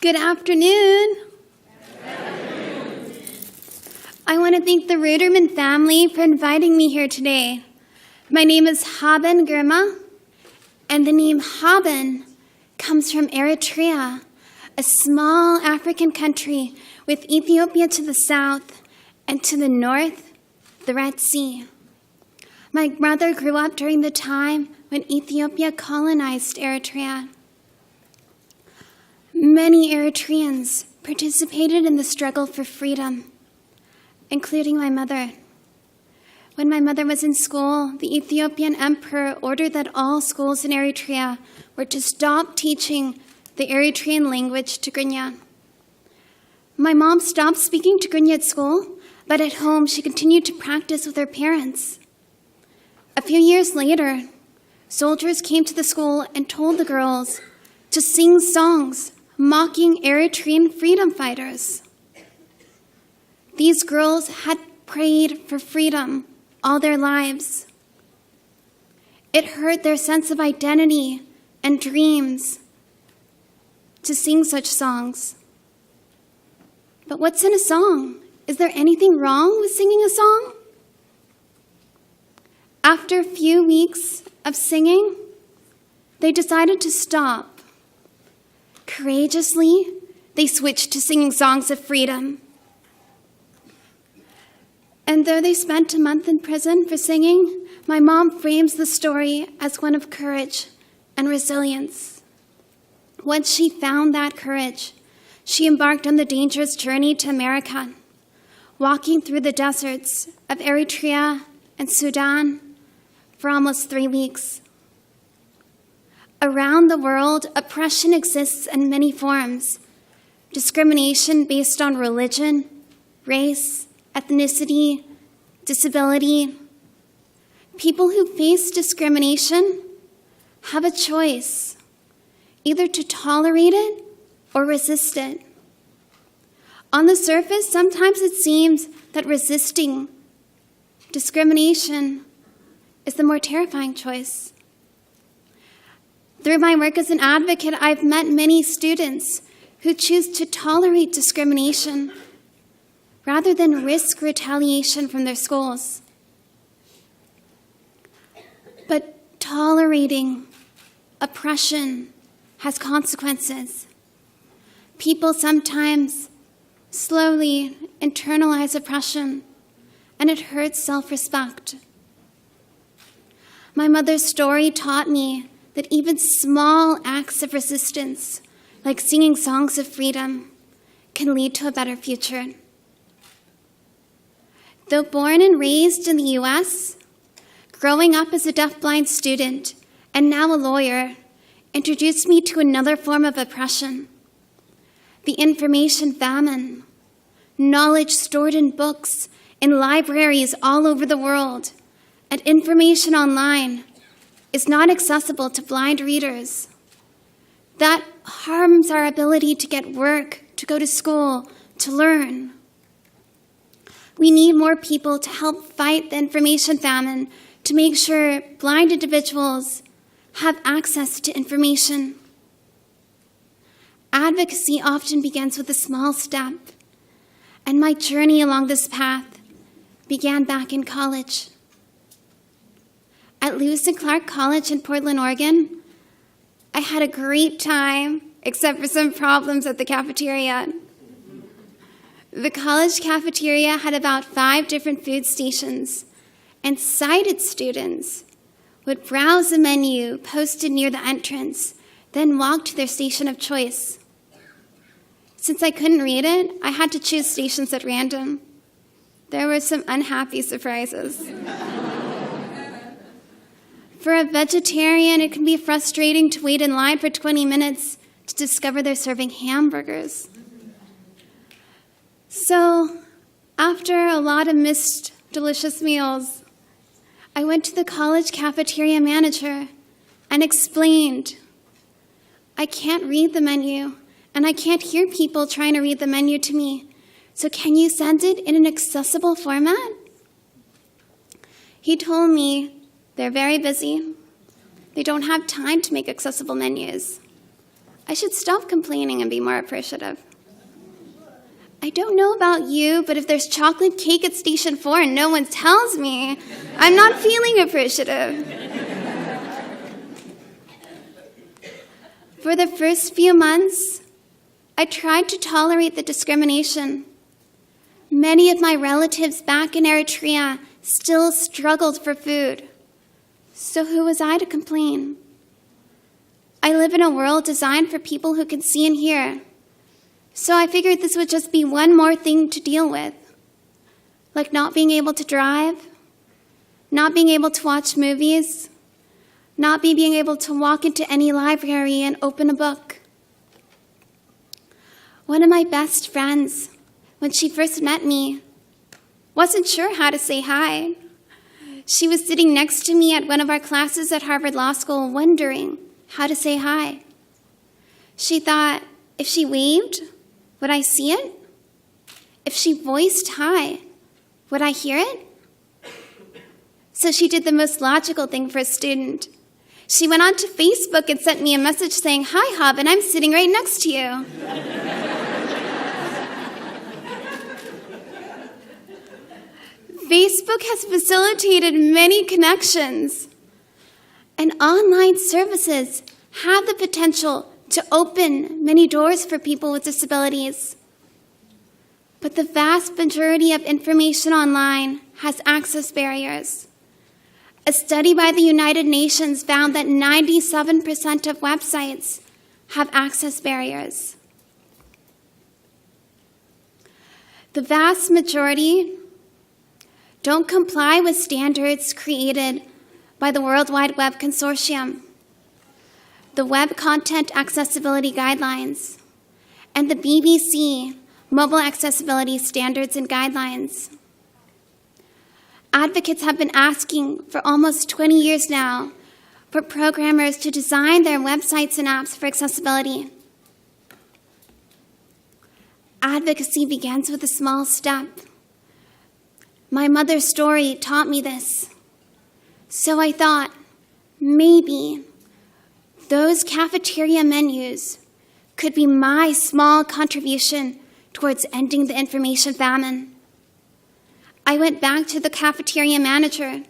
Good afternoon. I want to thank the Ruderman family for inviting me here today. My name is Haben Girma, and the name Haben comes from Eritrea, a small African country with Ethiopia to the south and to the north, the Red Sea. My mother grew up during the time when Ethiopia colonized Eritrea. Many Eritreans participated in the struggle for freedom, including my mother. When my mother was in school, the Ethiopian emperor ordered that all schools in Eritrea were to stop teaching the Eritrean language Tigrinya. My mom stopped speaking Tigrinya at school, but at home she continued to practice with her parents. A few years later, soldiers came to the school and told the girls to sing songs mocking Eritrean freedom fighters. These girls had prayed for freedom all their lives. It hurt their sense of identity and dreams to sing such songs. But what's in a song? Is there anything wrong with singing a song? After a few weeks of singing, they decided to stop. Courageously, they switched to singing songs of freedom. And though they spent a month in prison for singing, my mom frames the story as one of courage and resilience. Once she found that courage, she embarked on the dangerous journey to America, walking through the deserts of Eritrea and Sudan for almost 3 weeks. Around the world, oppression exists in many forms. Discrimination based on religion, race, ethnicity, disability. People who face discrimination have a choice, either to tolerate it or resist it. On the surface, sometimes it seems that resisting discrimination is the more terrifying choice. Through my work as an advocate, I've met many students who choose to tolerate discrimination rather than risk retaliation from their schools. But tolerating oppression has consequences. People sometimes slowly internalize oppression, and it hurts self-respect. My mother's story taught me that even small acts of resistance, like singing songs of freedom, can lead to a better future. Though born and raised in the U.S., growing up as a deafblind student and now a lawyer introduced me to another form of oppression, the information famine, knowledge stored in books in libraries all over the world, and information online is not accessible to blind readers. That harms our ability to get work, to go to school, to learn. We need more people to help fight the information famine to make sure blind individuals have access to information. Advocacy often begins with a small step, and my journey along this path began back in college. At Lewis and Clark College in Portland, Oregon, I had a great time, except for some problems at the cafeteria. The college cafeteria had about 5 different food stations, and sighted students would browse a menu posted near the entrance, then walk to their station of choice. Since I couldn't read it, I had to choose stations at random. There were some unhappy surprises. For a vegetarian, it can be frustrating to wait in line for 20 minutes to discover they're serving hamburgers. So, after a lot of missed delicious meals, I went to the college cafeteria manager and explained, I can't read the menu, and I can't hear people trying to read the menu to me, so can you send it in an accessible format? He told me they're very busy. They don't have time to make accessible menus. I should stop complaining and be more appreciative. I don't know about you, but if there's chocolate cake at Station 4 and no one tells me, I'm not feeling appreciative. For the first few months, I tried to tolerate the discrimination. Many of my relatives back in Eritrea still struggled for food. So who was I to complain? I live in a world designed for people who can see and hear. So I figured this would just be one more thing to deal with, like not being able to drive, not being able to watch movies, not being able to walk into any library and open a book. One of my best friends, when she first met me, wasn't sure how to say hi. She was sitting next to me at one of our classes at Harvard Law School, wondering how to say hi. She thought, if she waved, would I see it? If she voiced hi, would I hear it? So she did the most logical thing for a student. She went onto Facebook and sent me a message saying, "Hi, Hub, and I'm sitting right next to you." Facebook has facilitated many connections, and online services have the potential to open many doors for people with disabilities. But the vast majority of information online has access barriers. A study by the United Nations found that 97% of websites have access barriers. The vast majority don't comply with standards created by the World Wide Web Consortium, the Web Content Accessibility Guidelines, and the BBC Mobile Accessibility Standards and Guidelines. Advocates have been asking for almost 20 years now for programmers to design their websites and apps for accessibility. Advocacy begins with a small step. My mother's story taught me this. So I thought, maybe those cafeteria menus could be my small contribution towards ending the information famine. I went back to the cafeteria manager,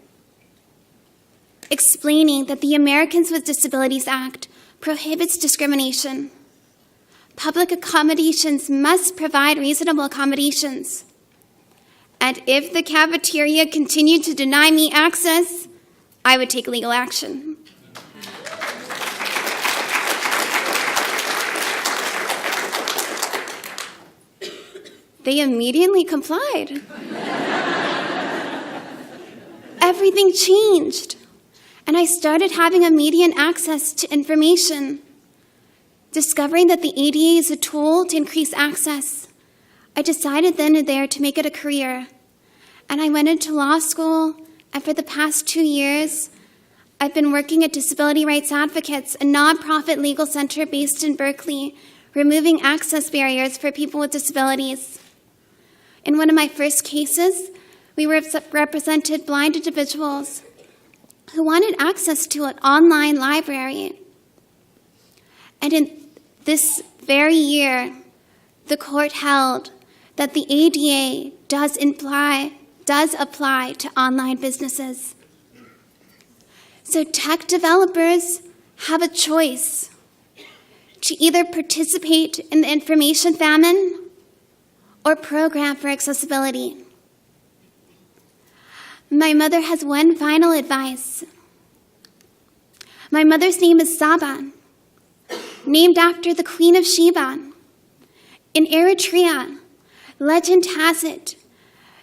explaining that the Americans with Disabilities Act prohibits discrimination. Public accommodations must provide reasonable accommodations. And if the cafeteria continued to deny me access, I would take legal action. They immediately complied. Everything changed, and I started having immediate access to information. Discovering that the ADA is a tool to increase access, I decided then and there to make it a career. And I went into law school, and for the past 2 years, I've been working at Disability Rights Advocates, a nonprofit legal center based in Berkeley, removing access barriers for people with disabilities. In one of my first cases, we represented blind individuals who wanted access to an online library. And in this very year, the court held that the ADA does apply to online businesses. So tech developers have a choice to either participate in the information famine or program for accessibility. My mother has one final advice. My mother's name is Saba, named after the Queen of Sheba. In Eritrea, legend has it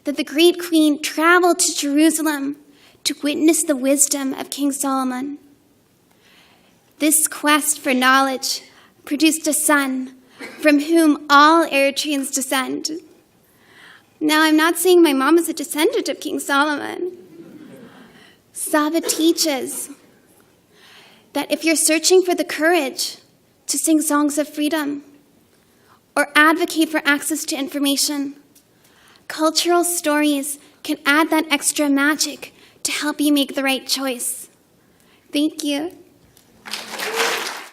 that the great queen traveled to Jerusalem to witness the wisdom of King Solomon. This quest for knowledge produced a son from whom all Eritreans descend. Now, I'm not saying my mom is a descendant of King Solomon. Saba teaches that if you're searching for the courage to sing songs of freedom or advocate for access to information, cultural stories can add that extra magic to help you make the right choice. Thank you.